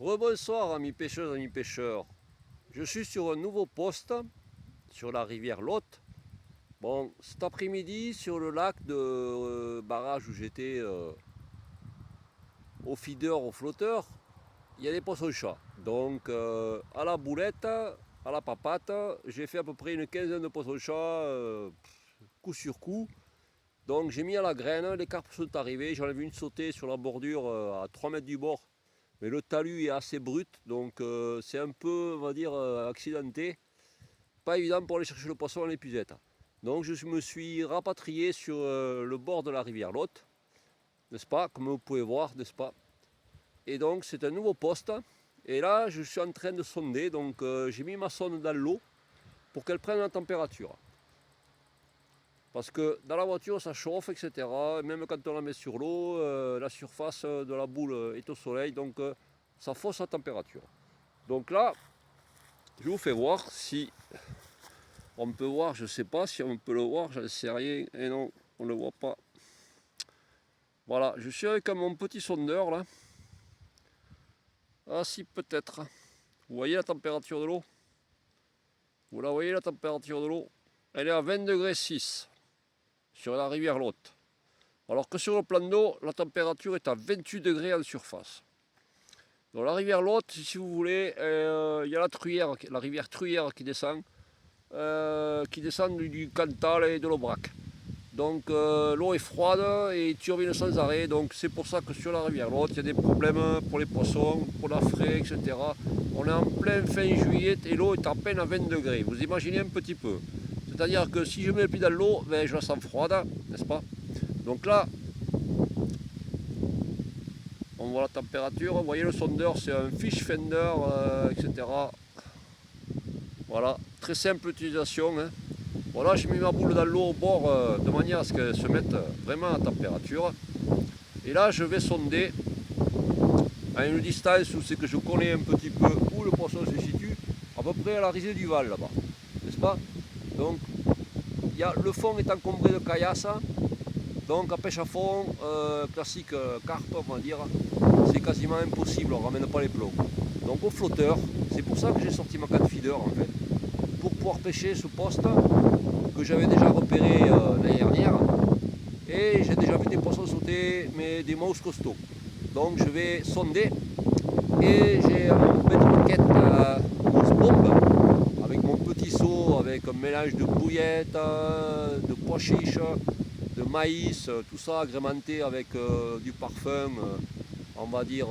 Rebonsoir amis pêcheurs, amis pêcheurs. Je suis sur un nouveau poste sur la rivière Lot. Bon, cet après-midi sur le lac de barrage où j'étais au feeder, au flotteur, il y a des poissons-chats. Donc à la boulette, à la papate, j'ai fait à peu près une quinzaine de poissons-chats coup sur coup. Donc j'ai mis à la graine, les carpes sont arrivées, j'en ai vu une sauter sur la bordure à 3 mètres du bord. Mais le talus est assez brut, donc c'est un peu, on va dire, accidenté. Pas évident pour aller chercher le poisson dans l'épuisette. Donc je me suis rapatrié sur le bord de la rivière Lot, n'est-ce pas, comme vous pouvez voir, n'est-ce pas. Et donc c'est un nouveau poste. Et là je suis en train de sonder, donc j'ai mis ma sonde dans l'eau pour qu'elle prenne la température. Parce que dans la voiture ça chauffe, etc. Et même quand on la met sur l'eau, la surface de la boule est au soleil, donc ça fausse la température. Donc là, je vous fais voir si on peut voir, je ne sais pas si on peut le voir, je ne sais rien, et non, on ne le voit pas. Voilà, je suis avec mon petit sondeur là. Ah si, peut-être. Vous voyez la température de l'eau? Vous la voyez la température de l'eau? Elle est à 20 degrés 6 sur la rivière Lot. Alors que sur le plan d'eau, la température est à 28 degrés en surface. Dans la rivière Lot, si vous voulez, il y a la rivière Truyère qui descend du Cantal et de l'Aubrac. Donc l'eau est froide et turbine sans arrêt, donc c'est pour ça que sur la rivière Lot, il y a des problèmes pour les poissons, pour la fraie, etc. On est en plein fin juillet et l'eau est à peine à 20 degrés, vous imaginez un petit peu. C'est-à-dire que si je mets le pied dans l'eau, ben, je la sens froide, n'est-ce pas? Donc là, on voit la température, vous voyez le sondeur, c'est un fish fender, etc. Voilà, très simple utilisation. Hein. Voilà, j'ai mis ma boule dans l'eau au bord de manière à ce qu'elle se mette vraiment à température. Et là, je vais sonder à une distance où c'est que je connais un petit peu où le poisson se situe, à peu près à la risée du Val là-bas, n'est-ce pas? Donc, le fond est encombré de caillasses. Donc à pêche à fond, classique carpe on va dire, c'est quasiment impossible, on ne ramène pas les plombs. Donc au flotteur, c'est pour ça que j'ai sorti ma canne feeder en fait, pour pouvoir pêcher ce poste que j'avais déjà repéré l'année dernière. Et j'ai déjà vu des poissons sauter, mais des mousses costauds. Donc je vais sonder et j'ai mon bête roquette grosse bombe avec mon petit seau, avec un mélange de bouillettes, de pois chiches, de maïs, tout ça agrémenté avec du parfum, on va dire